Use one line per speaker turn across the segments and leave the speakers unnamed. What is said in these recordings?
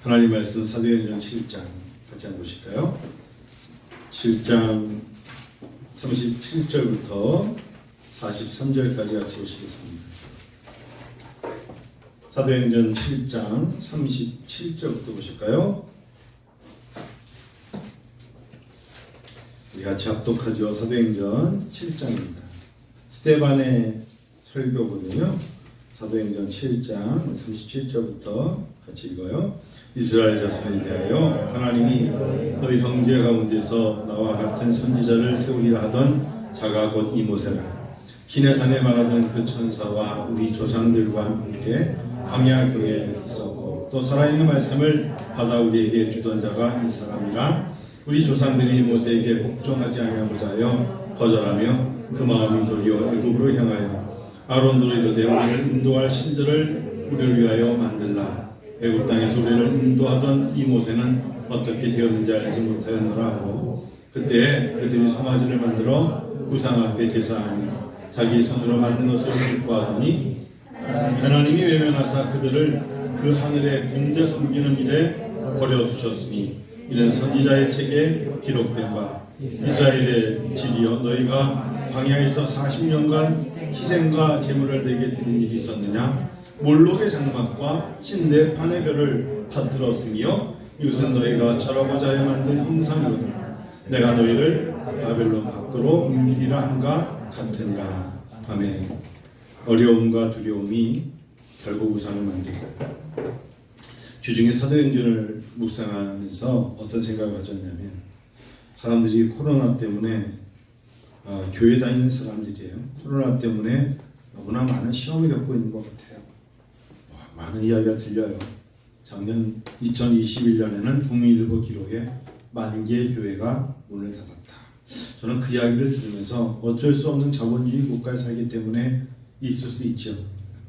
하나님 말씀 사도행전 7장 같이 한번 보실까요? 7장 37절부터 43절까지 같이 보시겠습니다. 사도행전 7장 37절부터 보실까요? 우리 같이 합독하죠. 사도행전 7장입니다. 스데반의 설교거든요. 사도행전 7장 37절부터 같이 읽어요. 이스라엘 자손에 대하여 하나님이 너희 형제 가운데서 나와 같은 선지자를 세우리라 하던 자가 곧 이모세라. 시내산에 말하던 그 천사와 우리 조상들과 함께 광야교에 있었고 또 살아있는 말씀을 받아 우리에게 주던 자가 이 사람이라. 우리 조상들이 모세에게 복종하지 아니하고자 하여 거절하며 그 마음이 도리어 애굽으로 향하여 아론도 이르되 우리를 인도할 신들을 우리를 위하여 만들라. 애굽 땅에서 우리를 인도하던 이 모세는 어떻게 되었는지 알지 못하였노라 하고 그때 그들이 송아지를 만들어 우상 앞에 제사하며 자기 손으로 만든 옷을 입고 하더니 하나님이 외면하사 그들을 그 하늘의 군대 섬기는 일에 버려두셨으니 이는 선지자의 책에 기록된 바 이스라엘의 집이여 너희가 광야에서 40년간 희생과 제물을 내게 드린 일이 있었느냐. 몰록의 장막과 신내 판의 별을 받들었으며 이것은 너희가 절하고자 하여 만든 형상이로다. 내가 너희를 바벨론 밖으로 옮기리라 함과 같으니라. 아멘. 어려움과 두려움이 결국 우상을 만들고 주중에 사도행전을 묵상하면서 어떤 생각을 가졌냐면 사람들이 코로나 때문에 교회 다니는 사람들이에요. 코로나 때문에 너무나 많은 시험을 겪고 있는 것 같아요. 많은 이야기가 들려요. 작년 2021년에는 국민일보 기록에 10,000개의 교회가 문을 닫았다. 저는 그 이야기를 들으면서 어쩔 수 없는 자본주의 국가에 살기 때문에 있을 수 있죠.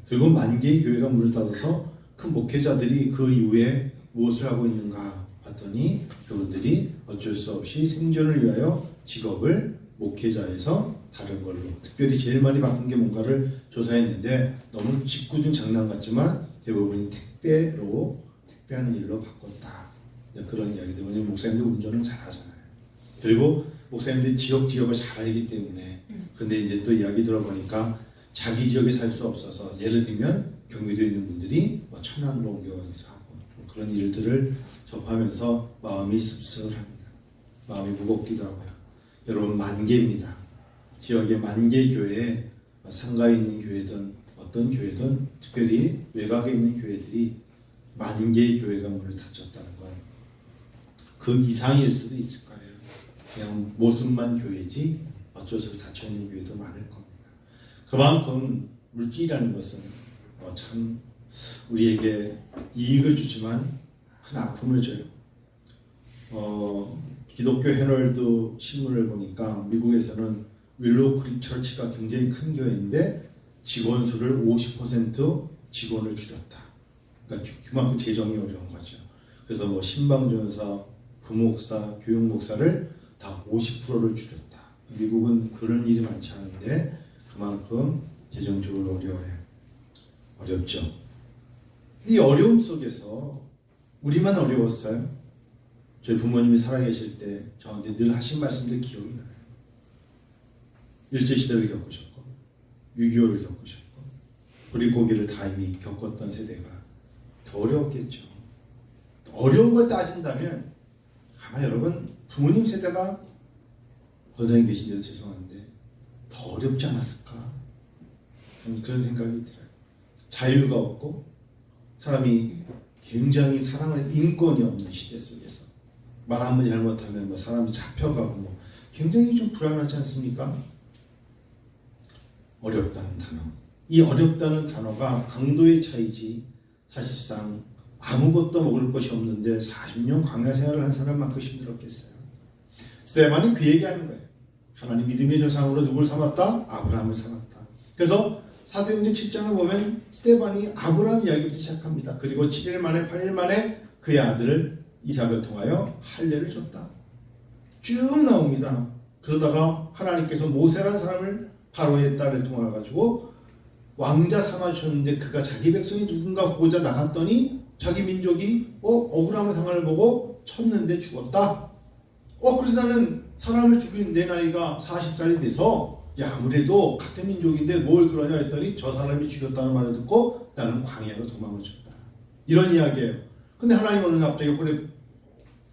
그리고 10,000개의 교회가 문을 닫아서 그 목회자들이 그 이후에 무엇을 하고 있는가 봤더니 그분들이 어쩔 수 없이 생존을 위하여 직업을 목회자에서 다른 걸로 특별히 제일 많이 바꾼 게 뭔가를 조사했는데 너무 짓궂은 장난 같지만 대부분이 택배하는 일로 바꿨다. 그런 이야기 때문에 목사님들 운전을 잘 하잖아요. 그리고 목사님들이 지역을 잘 알기 때문에 근데 이제 또 이야기 들어보니까 자기 지역에 살 수 없어서 예를 들면 경기도에 있는 분들이 천안으로 옮겨가기도 하고 그런 일들을 접하면서 마음이 씁쓸합니다. 마음이 무겁기도 하고요. 여러분 10,000개입니다. 지역의 10,000개 교회에 상가에 있는 교회든 어떤 교회든 특별히 외곽에 있는 교회들이 10,000개의 교회가 문을 닫혔다는 건 그 이상일 수도 있을 거예요. 그냥 모습만 교회지 어쩔 수 없이 닫혀있는 교회도 많을 겁니다. 그만큼 물질이라는 것은 참 우리에게 이익을 주지만 큰 아픔을 줘요. 기독교 헤럴드 신문을 보니까 미국에서는 윌로우 크릭 처치가 굉장히 큰 교회인데 직원 수를 50% 직원을 줄였다. 그러니까 그만큼 재정이 어려운 거죠. 그래서 신방전사, 부목사, 교육목사를 다 50%를 줄였다. 미국은 그런 일이 많지 않은데 그만큼 재정적으로 어려워요. 어렵죠. 이 어려움 속에서 우리만 어려웠어요. 저희 부모님이 살아계실 때 저한테 늘 하신 말씀들 기억이 나요. 일제시대를 겪으셨고 6.25를 겪으셨고 불이고기를 다 이미 겪었던 세대가 더 어려웠겠죠. 어려운 걸 따진다면 아마 여러분 부모님 세대가 권사님 계신 데도 죄송한데 더 어렵지 않았을까? 저는 그런 생각이 들어요. 자유가 없고 사람이 굉장히 사랑할 인권이 없는 시대 속에서 말 한마디 잘못하면 사람이 잡혀가고 굉장히 좀 불안하지 않습니까? 어렵다는 단어. 이 어렵다는 단어가 강도의 차이지 사실상 아무것도 먹을 것이 없는데 40년 광야 생활을 한 사람만큼 힘들었겠어요. 스데반이 그 얘기하는 거예요. 하나님 믿음의 조상으로 누굴 삼았다? 아브라함을 삼았다. 그래서 사도행전 7장을 보면 스데반이 아브라함 이야기부터 시작합니다. 그리고 7일 만에 8일 만에 그의 아들을 이삭을 통하여 할례를 줬다. 쭉 나옵니다. 그러다가 하나님께서 모세라는 사람을 바로의 딸을 통해 가지고 왕자 삼아주셨는데 그가 자기 백성이 누군가 보고자 나갔더니 자기 민족이 억울함을 당하는 보고 쳤는데 죽었다. 그래서 나는 사람을 죽인 내 나이가 40살이 돼서 야, 아무래도 같은 민족인데 뭘 그러냐 했더니 저 사람이 죽였다는 말을 듣고 나는 광야로 도망을 쳤다. 이런 이야기예요. 근데 하나님 어느 날 갑자기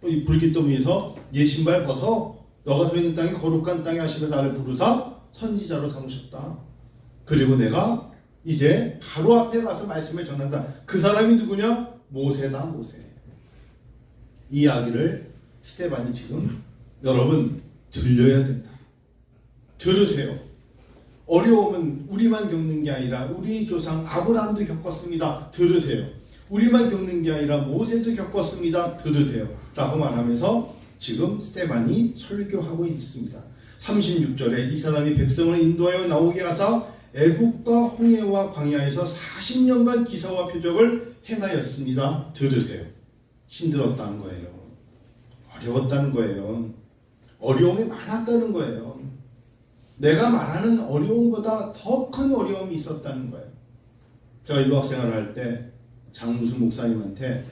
이 불깃더미에서 네 신발 벗어 너가 서 있는 땅이 거룩한 땅에 하시며 나를 부르사 선지자로 삼으셨다. 그리고 내가 이제 바로 앞에 가서 말씀을 전한다. 그 사람이 누구냐? 모세다, 모세. 이 이야기를 스데반이 지금 여러분 들려야 된다. 들으세요. 어려움은 우리만 겪는 게 아니라 우리 조상 아브라함도 겪었습니다. 들으세요. 우리만 겪는 게 아니라 모세도 겪었습니다. 들으세요. 라고 말하면서 지금 스데반이 설교하고 있습니다. 36절에 이 사람이 백성을 인도하여 나오게 하사 애국과 홍해와 광야에서 40년간 기사와 표적을 행하였습니다. 들으세요. 힘들었다는 거예요. 어려웠다는 거예요. 어려움이 많았다는 거예요. 내가 말하는 어려움보다 더 큰 어려움이 있었다는 거예요. 제가 유학생활을 할 때 장무수 목사님한테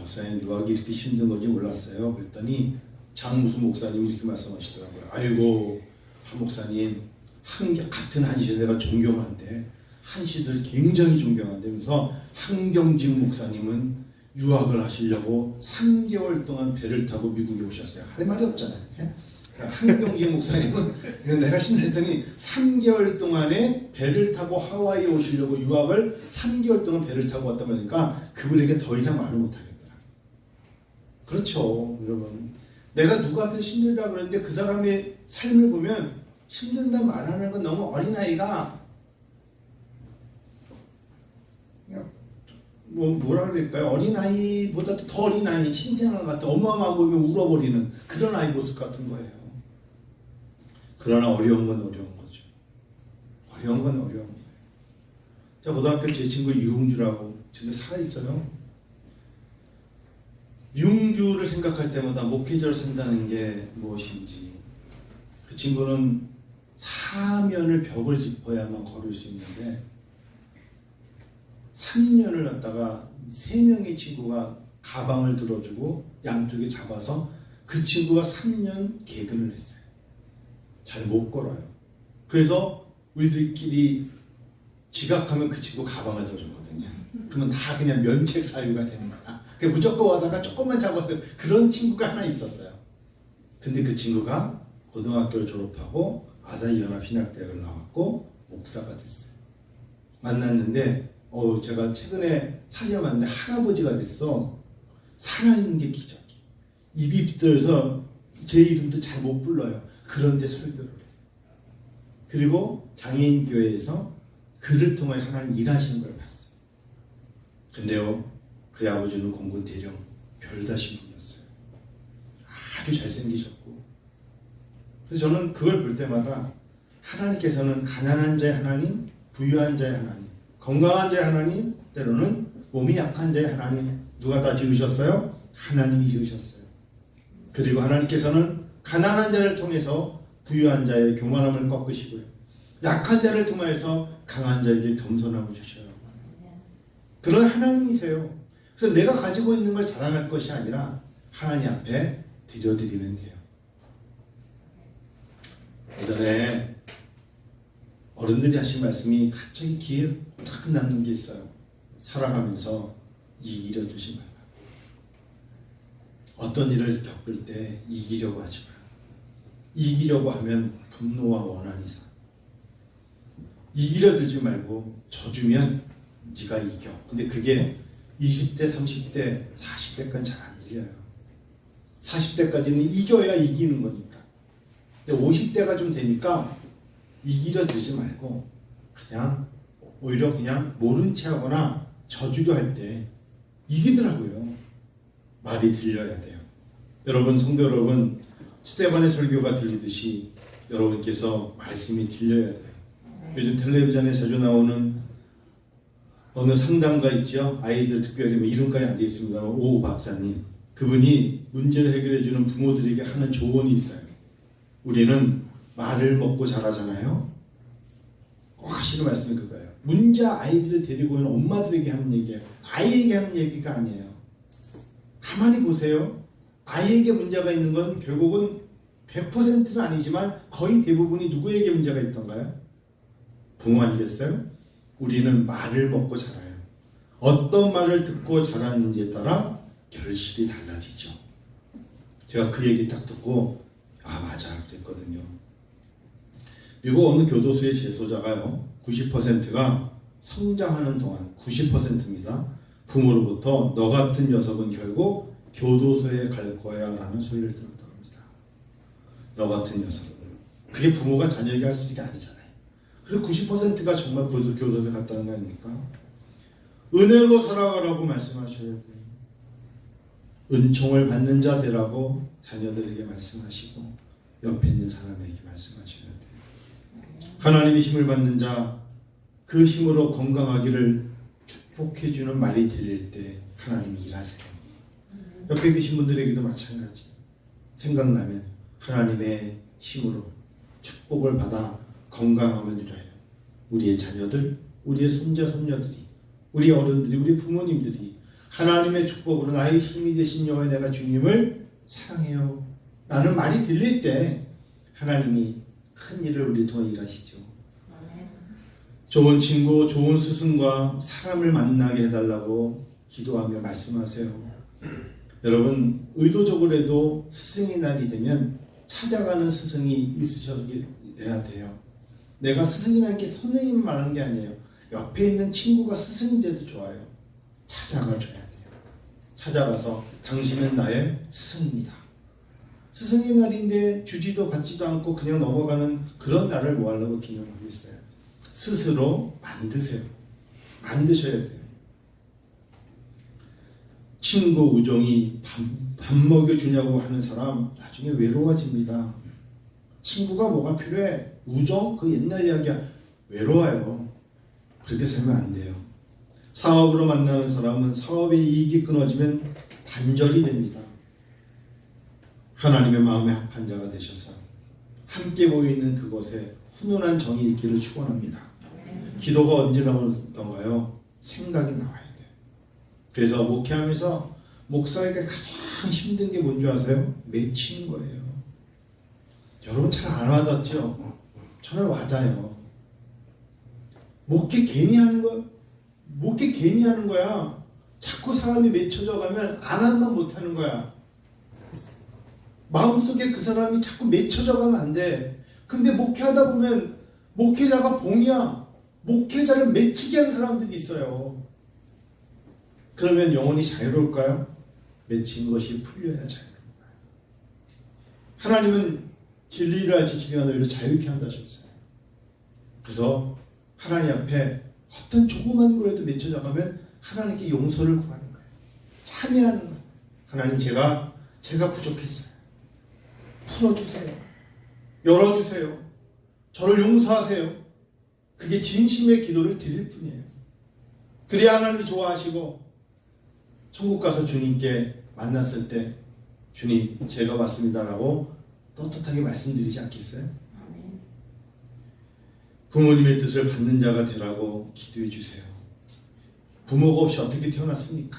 목사님 유학이 이렇게 힘든 건지 몰랐어요. 그랬더니 장무수 목사님이 이렇게 말씀하시더라고요. 아이고 한 목사님 같은 한시대가 존경한데 한시대를 굉장히 존경한다면서 한경직 목사님은 유학을 하시려고 3개월 동안 배를 타고 미국에 오셨어요. 할 말이 없잖아요. 한경직 목사님은 내가 신뢰했더니 3개월 동안에 배를 타고 하와이에 오시려고 유학을 3개월 동안 배를 타고 왔다 보니까 그분에게 더 이상 말을 못하겠더라. 그렇죠, 여러분. 내가 누구 앞에서 힘들다 그러는데 그 사람의 삶을 보면 힘든다 말하는 건 너무 어린아이가 그냥 뭐라 그럴까요? 어린아이보다도 더 어린아이, 신생아 같은 엄마만 보면 울어버리는 그런 아이 모습 같은 거예요. 그러나 어려운 건 어려운 거죠. 어려운 건 어려운 거예요. 제가 고등학교 제 친구 유흥주라고 지금 살아있어요. 유흥주를 생각할 때마다 목회자로 산다는 게 무엇인지, 그 친구는 사면을 벽을 짚어야만 걸을 수 있는데 3년을 갖다가 3명의 친구가 가방을 들어주고 양쪽에 잡아서 그 친구가 3년 개근을 했어요. 잘 못 걸어요. 그래서 우리들끼리 지각하면 그 친구 가방을 들어줬거든요. 그러면 다 그냥 면책 사유가 되는 거야. 그냥 무조건 하다가 조금만 잡아요. 그런 친구가 하나 있었어요. 근데 그 친구가 고등학교를 졸업하고 아사히 연합신학대학을 나왔고 목사가 됐어요. 만났는데 제가 최근에 사진을 봤는데 할아버지가 됐어. 살아있는 게 기적이. 입이 비틀어서 제 이름도 잘 못 불러요. 그런데 설교를 해요. 그리고 장애인 교회에서 그를 통해 하나님 일하시는 걸 봤어요. 근데요, 그 아버지는 공군 대령 별다신 분이었어요. 아주 잘생기셨고. 그래서 저는 그걸 볼 때마다 하나님께서는 가난한 자의 하나님, 부유한 자의 하나님, 건강한 자의 하나님, 때로는 몸이 약한 자의 하나님, 누가 다 지으셨어요? 하나님이 지으셨어요. 그리고 하나님께서는 가난한 자를 통해서 부유한 자의 교만함을 꺾으시고요. 약한 자를 통해서 강한 자에게 겸손함을 주셔요. 그런 하나님이세요. 그래서 내가 가지고 있는 걸 자랑할 것이 아니라 하나님 앞에 드려드리면 돼요. 예전에 어른들이 하신 말씀이 갑자기 귀에 딱 남는 게 있어요. 살아가면서 이기려 두지 말라. 어떤 일을 겪을 때 이기려고 하지 마라. 이기려고 하면 분노와 원한이 사. 이기려 들지 말고 져주면 네가 이겨. 근데 그게 20대, 30대, 40대까지는 잘 안 들려요. 40대까지는 이겨야 이기는 거니까. 근데 50대가 좀 되니까 이기려 들지 말고 그냥 오히려 그냥 모른 체 하거나 져주려 할 때 이기더라고요. 말이 들려야 돼요. 여러분, 성도 여러분, 스데반의 설교가 들리듯이 여러분께서 말씀이 들려야 돼요. 요즘 텔레비전에 자주 나오는 어느 상담가 있죠? 아이들 특별히 이름까지 안 돼 있습니다. 오 박사님. 그분이 문제를 해결해 주는 부모들에게 하는 조언이 있어요. 우리는 말을 먹고 자라잖아요. 꼭 하시는 말씀이 그거예요. 문자 아이들을 데리고 있는 엄마들에게 하는 얘기예요. 아이에게 하는 얘기가 아니에요. 가만히 보세요. 아이에게 문제가 있는 건 결국은 100%는 아니지만 거의 대부분이 누구에게 문제가 있던가요? 부모 아니겠어요? 우리는 말을 먹고 자라요. 어떤 말을 듣고 자랐는지에 따라 결실이 달라지죠. 제가 그 얘기 딱 듣고 아 맞아 그랬거든요. 미국 어느 교도소의 재소자가요 90%가 성장하는 동안 90%입니다. 부모로부터 너 같은 녀석은 결국 교도소에 갈 거야 라는 소리를 들었다고 합니다. 너 같은 녀석은. 그게 부모가 자녀에게 할 수 있는 게 아니잖아요. 그리고 90%가 정말 교도소에 갔다는 거 아닙니까? 은혜로 살아가라고 말씀하셔야 돼요. 은총을 받는 자 되라고 자녀들에게 말씀하시고 옆에 있는 사람에게 말씀하셔야 돼요. 하나님의 힘을 받는 자, 그 힘으로 건강하기를 축복해주는 말이 들릴 때 하나님이 일하세요. 옆에 계신 분들에게도 마찬가지. 생각나면 하나님의 힘으로 축복을 받아 건강함을 누려요. 우리의 자녀들, 우리의 손자, 손녀들이, 우리 어른들이, 우리 부모님들이 하나님의 축복으로 나의 힘이 되신 여호와 내가 주님을 사랑해요 라는 말이 들릴 때 하나님이 큰 일을 우리 통해 일하시죠. 좋은 친구, 좋은 스승과 사람을 만나게 해달라고 기도하며 말씀하세요. 여러분 의도적으로 해도 스승의 날이 되면 찾아가는 스승이 있으셔야 돼요. 내가 스승이라는 게 선생님 말하는 게 아니에요. 옆에 있는 친구가 스승인데도 좋아요. 찾아가줘야 돼요. 찾아가서 당신은 나의 스승입니다. 스승의 날인데 주지도 받지도 않고 그냥 넘어가는 그런 날을 뭐 하려고 기념하고 있어요. 스스로 만드세요. 만드셔야 돼요. 친구 우정이 밥 먹여주냐고 하는 사람 나중에 외로워집니다. 친구가 뭐가 필요해? 우정? 그 옛날 이야기야. 외로워요. 그렇게 살면 안 돼요. 사업으로 만나는 사람은 사업의 이익이 끊어지면 단절이 됩니다. 하나님의 마음에 합한 자가 되셔서 함께 모이는 그곳에 훈훈한 정이 있기를 축원합니다. 기도가 언제 나오던가요? 생각이 나와야 돼요. 그래서 목회하면서 목사에게 가장 힘든 게 뭔지 아세요? 맺히는 거예요. 여러분 잘 안 와닿죠? 저는 와닿아요. 목회 괜히 하는 거, 목회 괜히 하는 거야. 자꾸 사람이 맺혀져 가면 안 한만 못하는 거야. 마음속에 그 사람이 자꾸 맺혀져 가면 안 돼. 근데 목회하다 보면 목회자가 봉이야. 목회자를 맺히게 하는 사람들이 있어요. 그러면 영혼이 자유로울까요? 맺힌 것이 풀려야 자유로운 거예요. 하나님은 진리를 지키려 너희를 자유케 한다 하셨어요. 그래서 하나님 앞에 어떤 조그만 거라도 맺혀져 가면 하나님께 용서를 구하는 거예요. 참여하는 거예요. 하나님 제가 부족했어요. 풀어주세요. 열어주세요. 저를 용서하세요. 그게 진심의 기도를 드릴 뿐이에요. 그래야 하나님이 좋아하시고 천국 가서 주님께 만났을 때 주님 제가 왔습니다라고 떳떳하게 말씀드리지 않겠어요? 부모님의 뜻을 받는 자가 되라고 기도해 주세요. 부모가 없이 어떻게 태어났습니까?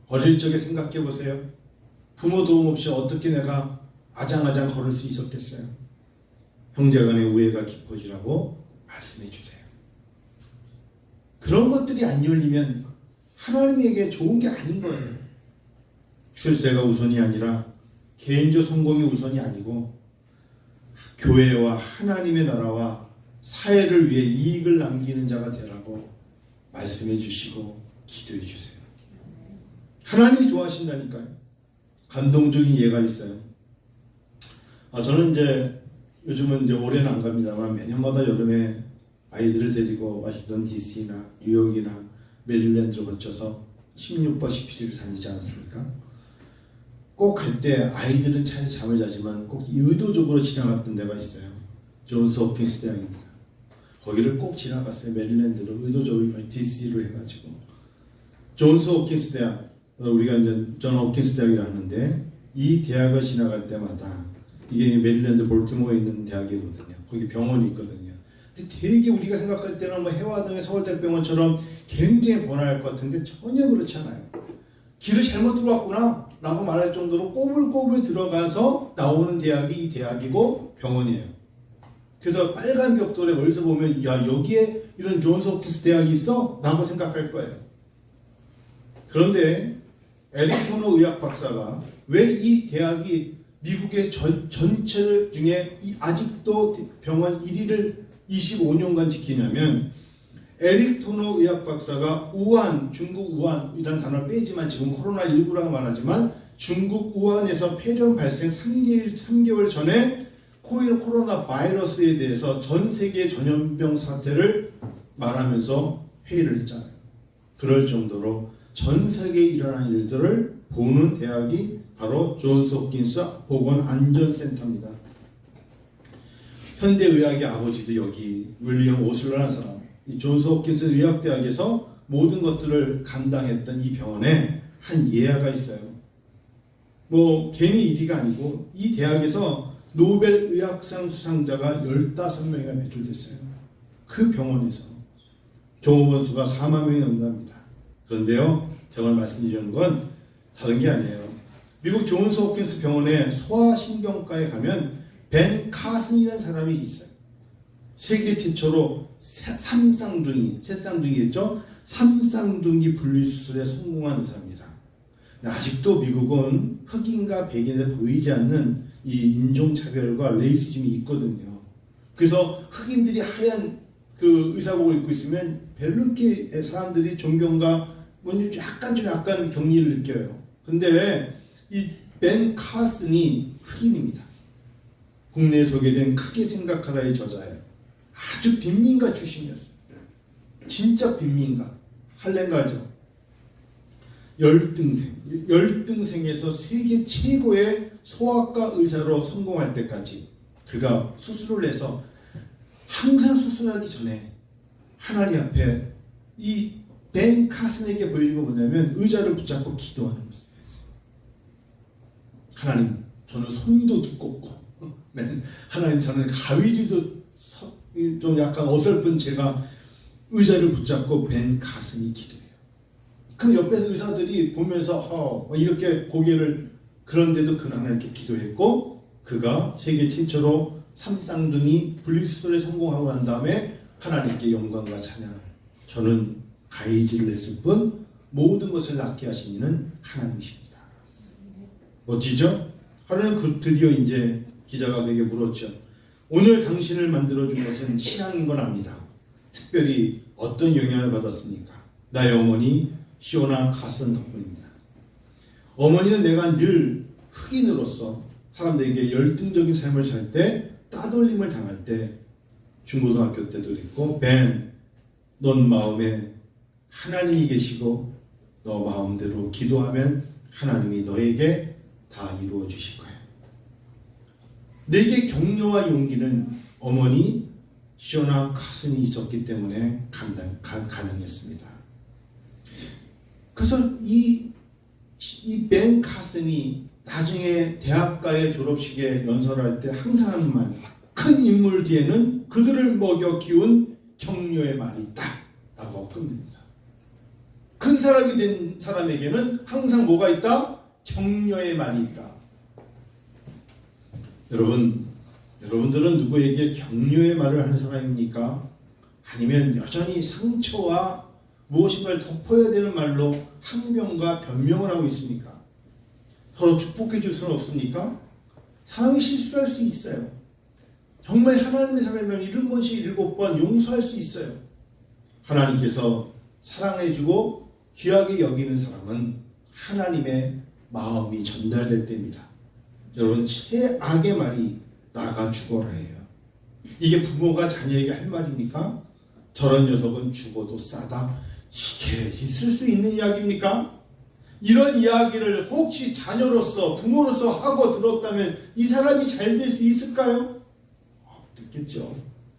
어릴 적에 생각해 보세요. 부모 도움 없이 어떻게 내가 아장아장 걸을 수 있었겠어요? 형제간의 우애가 깊어지라고 말씀해 주세요. 그런 것들이 안 열리면 하나님에게 좋은 게 아닌 거예요. 출세가 우선이 아니라 개인적 성공이 우선이 아니고 교회와 하나님의 나라와 사회를 위해 이익을 남기는 자가 되라고 말씀해 주시고 기도해 주세요. 하나님이 좋아하신다니까요. 감동적인 예가 있어요. 저는 이제 요즘은 이제 올해는 안 갑니다만 매년마다 여름에 아이들을 데리고 워싱턴 DC나 뉴욕이나 메릴랜드를 거쳐서 16번 17일을 다니지 않았습니까? 꼭 갈 때 아이들은 차에서 잠을 자지만 꼭 의도적으로 지나갔던 데가 있어요. 존스 홉킨스 대학입니다. 거기를 꼭 지나갔어요. 메릴랜드로 의도적으로 DC로 해가지고 존스 홉킨스 대학, 우리가 이제 존 홉킨스 대학이라 하는데 이 대학을 지나갈 때마다 이게 메릴랜드 볼티모어에 있는 대학이거든요. 거기 병원이 있거든요. 되게 우리가 생각할 때는 뭐 해화동의 서울대병원처럼 굉장히 번화할 것 같은데 전혀 그렇지 않아요. 길을 잘못 들어왔구나 라고 말할 정도로 꼬불꼬불 들어가서 나오는 대학이 이 대학이고 병원이에요. 그래서 빨간 벽돌에 멀리서 보면 야 여기에 이런 존스 홉킨스 대학이 있어? 라고 생각할 거예요. 그런데 에릭 토너 의학 박사가 왜 이 대학이 미국의 전체 중에 아직도 병원 1위를 25년간 지키냐면 에릭 토너 의학 박사가 우한, 중국 우한이라는 단어를 빼지만 지금 코로나19라고 말하지만 중국 우한에서 폐렴 발생 3개월 전에 코로나 바이러스에 대해서 전 세계 전염병 사태를 말하면서 회의를 했잖아요. 그럴 정도로 전 세계에 일어난 일들을 보는 대학이 바로 존스 홉킨스 보건안전센터입니다. 현대의학의 아버지도 여기 윌리엄 오슬러라는 사람, 이 존스 홉킨스 의학대학에서 모든 것들을 감당했던 이 병원에 한 예화가 있어요. 뭐 괜히 일이가 아니고 이 대학에서 노벨 의학상 수상자가 15명이나 배출됐어요. 그 병원에서 종업원 수가 4만 명이 넘는답니다. 그런데요, 제가 말씀드리는 건 다른 게 아니에요. 미국 존스 홉킨스 병원의 소아신경과에 가면 벤 카슨이라는 사람이 있어요. 세계 최초로 셋쌍둥이겠죠? 삼쌍둥이 분리수술에 성공한 의사입니다. 아직도 미국은 흑인과 백인에 보이지 않는 이 인종차별과 레이시즘이 있거든요. 그래서 흑인들이 하얀 그 의사복을 입고 있으면 별로 이렇게 사람들이 존경과 뭔지 약간 경리를 느껴요. 근데 이 벤 카슨이 흑인입니다. 국내에 소개된 크게 생각하라의 저자예요. 아주 빈민가 출신이었어요. 진짜 빈민가. 할렘가죠. 열등생에서 세계 최고의 소아과 의사로 성공할 때까지 그가 수술을 해서 항상 수술하기 전에 하나님 앞에 이 벤 카슨에게 보이는 건 뭐냐면 의자를 붙잡고 기도하는 모습이었어요. 하나님, 저는 손도 두껍고 하나님, 저는 가위질도 좀 약간 어설픈 제가 의자를 붙잡고 벤 카슨이 기도해요. 그 옆에서 의사들이 보면서 이렇게 고개를, 그런데도 그날 이렇게 기도했고, 그가 세계 최초로 삼쌍둥이 분리수술에 성공하고 난 다음에 하나님께 영광과 찬양을, 저는 가위질을 했을 뿐 모든 것을 낫게 하신 이는 하나님이십니다. 멋지죠? 하루는 드디어 이제 기자가 그에게 물었죠. 오늘 당신을 만들어준 것은 신앙인 건 압니다. 특별히 어떤 영향을 받았습니까? 나의 어머니 시오나 카슨 덕분입니다. 어머니는 내가 늘 흑인으로서 사람들에게 열등적인 삶을 살 때, 따돌림을 당할 때, 중고등학교 때도 그랬고, 벤, 넌 마음에 하나님이 계시고 너 마음대로 기도하면 하나님이 너에게 다 이루어 주실 거예요. 내게 격려와 용기는 어머니 시오나 카슨이 있었기 때문에 가능했습니다. 그래서 이 벤 카슨이 나중에 대학가의 졸업식에 연설할 때 항상 하는 말, 큰 인물 뒤에는 그들을 먹여 키운 격려의 말이 있다 라고 끝냅니다. 큰 사람이 된 사람에게는 항상 뭐가 있다? 격려의 말이 있다. 여러분들은 누구에게 격려의 말을 하는 사람입니까? 아니면 여전히 상처와 무엇인가를 덮어야 되는 말로 항변과 변명을 하고 있습니까? 서로 축복해 줄 수는 없습니까? 사람이 실수할 수 있어요. 정말 하나님의 사람이면 7번씩 7번 용서할 수 있어요. 하나님께서 사랑해주고 귀하게 여기는 사람은 하나님의 마음이 전달될 때입니다. 여러분, 최악의 말이 나가 죽어라 해요. 이게 부모가 자녀에게 할 말입니까? 저런 녀석은 죽어도 싸다. 이게 있을 수 있는 이야기입니까? 이런 이야기를 혹시 자녀로서 부모로서 하고 들었다면 이 사람이 잘 될 수 있을까요? 없겠죠.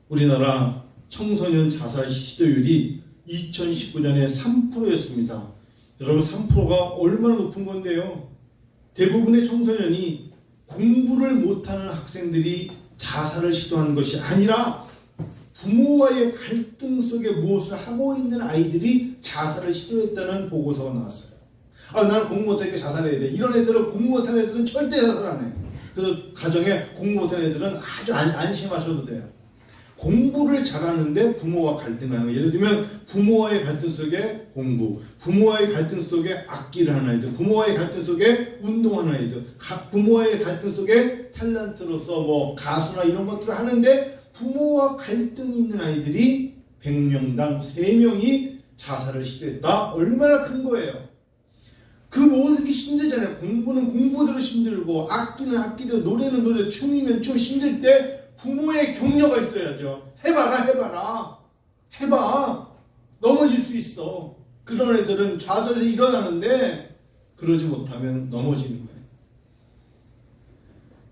우리나라 청소년 자살 시도율이 2019년에 3%였습니다. 여러분, 3%가 얼마나 높은 건데요. 대부분의 청소년이 공부를 못하는 학생들이 자살을 시도하는 것이 아니라 부모와의 갈등 속에 무엇을 하고 있는 아이들이 자살을 시도했다는 보고서가 나왔어요. 나는 공부 못하니까 자살해야 돼. 이런 애들은 공부 못하는 애들은 절대 자살 안 해. 그래서 가정에 공부 못하는 애들은 아주 안심하셔도 돼요. 공부를 잘하는데 부모와 갈등하는 거. 예를 들면 부모와의 갈등 속에 공부, 부모와의 갈등 속에 악기를 하는 아이들, 부모와의 갈등 속에 운동하는 아이들, 부모와의 갈등 속에 탤런트로서 뭐 가수나 이런 것들을 하는데 부모와 갈등이 있는 아이들이 100명당 3명이 자살을 시도했다. 얼마나 큰 거예요. 그 모든 게 힘들잖아요. 공부는 공부대로 힘들고 악기는 악기대로, 노래는 노래, 춤이면 춤. 힘들 때 부모의 격려가 있어야죠. 해봐라. 해봐. 넘어질 수 있어. 그런 애들은 좌절해서 일어나는데 그러지 못하면 넘어지는 거예요.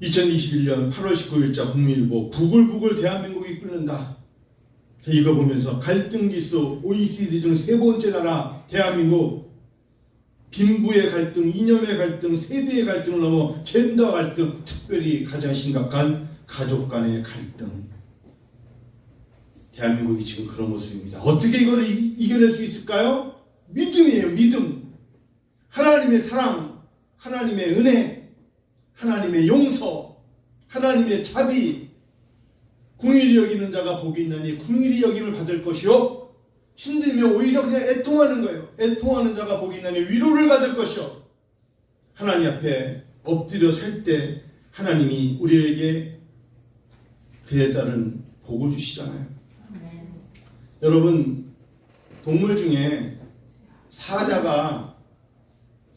2021년 8월 19일자 국민일보, 부글부글 대한민국이 끓는다. 이거 보면서 갈등지수 OECD 중 3번째 나라 대한민국, 빈부의 갈등, 이념의 갈등, 세대의 갈등을 넘어 젠더 갈등, 특별히 가장 심각한 가족 간의 갈등. 대한민국이 지금 그런 모습입니다. 어떻게 이걸 이겨낼 수 있을까요? 믿음이에요. 믿음. 하나님의 사랑, 하나님의 은혜, 하나님의 용서, 하나님의 자비. 궁일이 여기는 자가 복이 있나니 궁일이 여김을 받을 것이요, 힘들면 오히려 그냥 애통하는 거예요. 애통하는 자가 복이 있나니 위로를 받을 것이요. 하나님 앞에 엎드려 살 때 하나님이 우리에게 그에 따른 복을 주시잖아요. 여러분, 동물 중에 사자가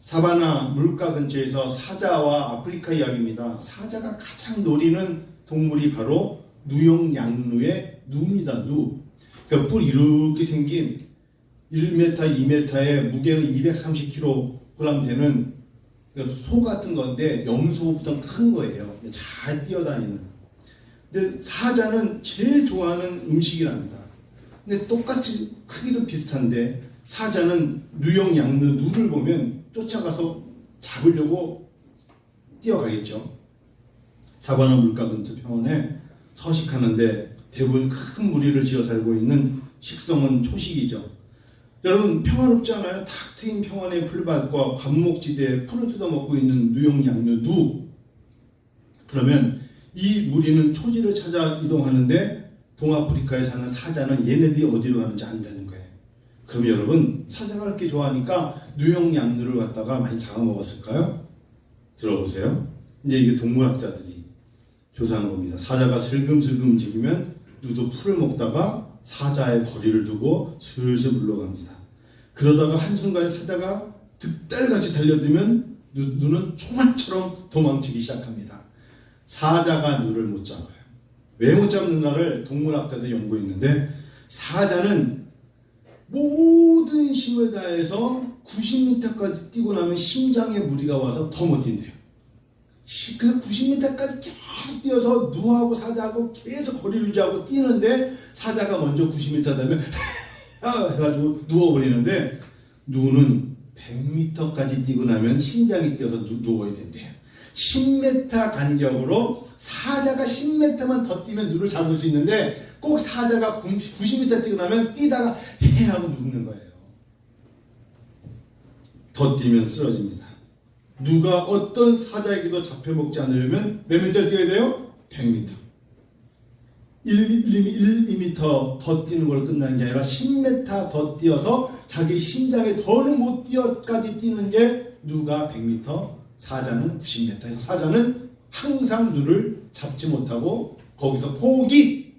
사바나 물가 근처에서 사자와 아프리카 이야기입니다. 사자가 가장 노리는 동물이 바로 누용양누의 누입니다. 누. 그러니까 뿔 이렇게 생긴 1m, 2m의 무게는 230kg 되는 소 같은 건데 염소보다 큰 거예요. 잘 뛰어다니는. 근데 사자는 제일 좋아하는 음식이랍니다. 근데 똑같이 크기도 비슷한데 사자는 누용양누 누를 보면 쫓아가서 잡으려고 뛰어가겠죠. 사바나 물가 근처 평원에 서식하는데 대부분 큰 무리를 지어 살고 있는 식성은 초식이죠. 여러분, 평화롭지 않아요? 탁 트인 평원의 풀밭과 관목지대에 풀을 뜯어먹고 있는 누용양누 누. 그러면 이 무리는 초지를 찾아 이동하는데 동아프리카에 사는 사자는 얘네들이 어디로 가는지 안다는 거예요. 그럼 여러분, 사자가 그렇게 좋아하니까 누용양누를 갖다가 많이 잡아먹었을까요? 들어보세요. 이제 이게 동물학자들이 조사한 겁니다. 사자가 슬금슬금 움직이면 누도 풀을 먹다가 사자의 거리를 두고 슬슬 물러갑니다. 그러다가 한순간에 사자가 득달같이 달려들면 누는 총알처럼 도망치기 시작합니다. 사자가 누를 못 잡아요. 왜 못 잡는가를 동물학자들이 연구했는데, 사자는 모든 힘을 다해서 90m까지 뛰고 나면 심장에 무리가 와서 더 못 뛴대요. 그래서 90m까지 계속 뛰어서 누하고 사자하고 계속 거리를 유지하고 뛰는데, 사자가 먼저 90m 되면 해가지고 누워버리는데, 누는 100m까지 뛰고 나면 심장이 뛰어서 누워야 된대요. 10m 간격으로 사자가 10m만 더 뛰면 누를 잡을 수 있는데, 꼭 사자가 90m 뛰고 나면 뛰다가 헤 하고 눕는 거예요. 더 뛰면 쓰러집니다. 누가 어떤 사자에게도 잡혀먹지 않으려면 몇 미터 뛰어야 돼요? 100m. 1m 더 뛰는 걸 끝나는 게 아니라 10m 더 뛰어서 자기 심장에 더는 못 뛰어까지 뛰는 게 누가 100m, 사자는 90m에서 사자는 항상 누를 잡지 못하고 거기서 포기.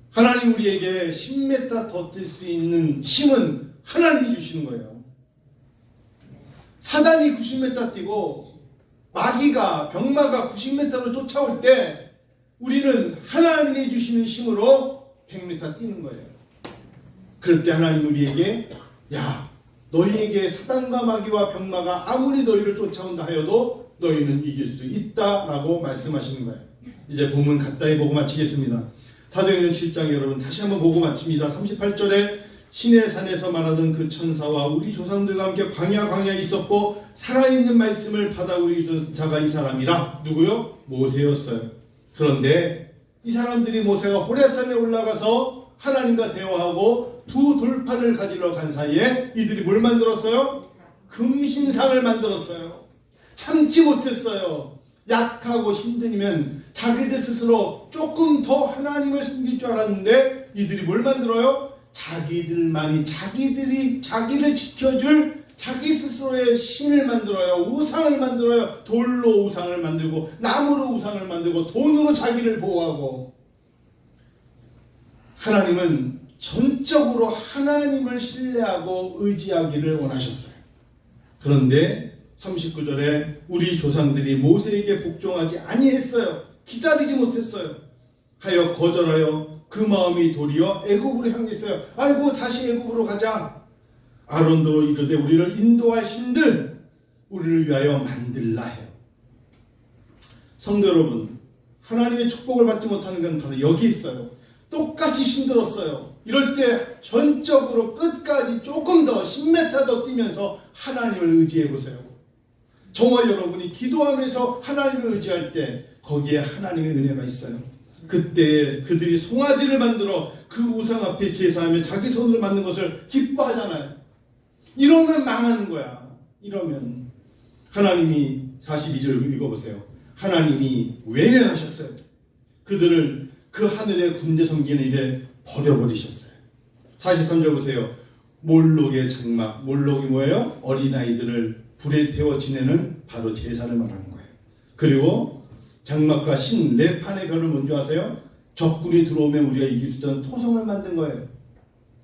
하나님 우리에게 10m 더 뛸 수 있는 힘은 하나님이 주시는 거예요. 사단이 90m 뛰고 마귀가, 병마가 90m로 쫓아올 때 우리는 하나님이 주시는 힘으로 100m 뛰는 거예요. 그럴 때 하나님 우리에게, 야, 너희에게 사단과 마귀와 병마가 아무리 너희를 쫓아온다 하여도 너희는 이길 수 있다라고 말씀하시는 거예요. 이제 본문 가까이 보고 마치겠습니다. 사도행전 7장 여러분 다시 한번 보고 마칩니다. 38절에 신의 산에서 말하던 그 천사와 우리 조상들과 함께 광야에 있었고 살아있는 말씀을 받아 우리 자가 이 사람이라. 누구요? 모세였어요. 그런데 이 사람들이 모세가 호렙산에 올라가서 하나님과 대화하고 두 돌판을 가지러 간 사이에 이들이 뭘 만들었어요? 금신상을 만들었어요. 참지 못했어요. 약하고 힘들면 자기들 스스로 조금 더 하나님을 섬길 줄 알았는데 이들이 뭘 만들어요? 자기들만이 자기를 지켜줄 자기 스스로의 신을 만들어요. 우상을 만들어요. 돌로 우상을 만들고 나무로 우상을 만들고 돈으로 자기를 보호하고. 하나님은 전적으로 하나님을 신뢰하고 의지하기를 원하셨어요. 그런데 39절에 우리 조상들이 모세에게 복종하지 아니했어요. 기다리지 못했어요. 하여 거절하여 그 마음이 도리어 애굽으로 향했어요. 아이고 다시 애굽으로 가자. 아론도 이르되 우리를 인도할 신들 우리를 위하여 만들라 해요. 성도 여러분, 하나님의 축복을 받지 못하는 건 바로 여기 있어요. 똑같이 힘들었어요. 이럴 때 전적으로 끝까지 조금 더 10m 더 뛰면서 하나님을 의지해 보세요. 저와 여러분이 기도하면서 하나님을 의지할 때 거기에 하나님의 은혜가 있어요. 그때 그들이 송아지를 만들어 그 우상 앞에 제사하며 자기 손으로 만든 것을 기뻐하잖아요. 이러면 망하는 거야. 이러면 하나님이 42절 읽어보세요. 하나님이 외면하셨어요. 그들을 그 하늘의 군대 섬기는 일에 버려버리셨어요. 43절 보세요. 몰록의 장막, 몰록이 뭐예요? 어린아이들을 불에 태워 지내는 바로 제사를 말하는 거예요. 그리고 장막과 신 레판의 별을 뭔지 아세요? 적군이 들어오면 우리가 이길 수 있는 토성을 만든 거예요.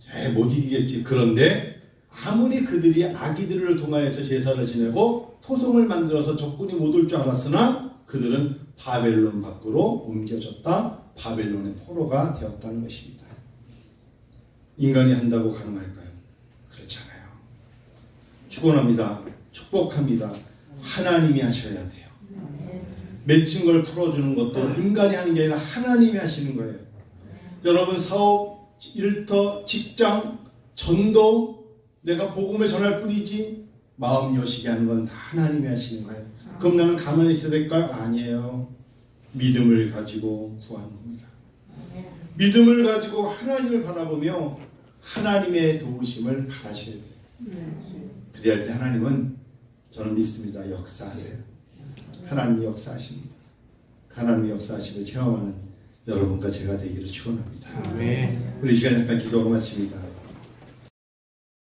잘 못 이기겠지. 그런데 아무리 그들이 아기들을 통하여서 제사를 지내고 토성을 만들어서 적군이 못 올 줄 알았으나 그들은 바벨론 밖으로 옮겨졌다. 바벨론의 포로가 되었다는 것입니다. 인간이 한다고 가능할까요? 그렇지 않아요. 축원합니다. 축복합니다. 하나님이 하셔야 돼요. 맺힌 걸 풀어주는 것도 인간이 하는 게 아니라 하나님이 하시는 거예요. 여러분 사업, 일터, 직장, 전도 내가 복음을 전할 뿐이지 마음 여시게 하는 건 다 하나님이 하시는 거예요. 그럼 나는 가만히 있어야 될까요? 아니에요. 믿음을 가지고 구하는 겁니다. 믿음을 가지고 하나님을 바라보며 하나님의 도우심을 바라셔야 돼요. 그리할 때 하나님은 저는 믿습니다. 역사하세요. 하나님이 역사하십니다. 하나님이 역사하심을 체험하는 여러분과 제가 되기를 축원합니다. 우리 시간 잠깐 기도하고 마칩니다.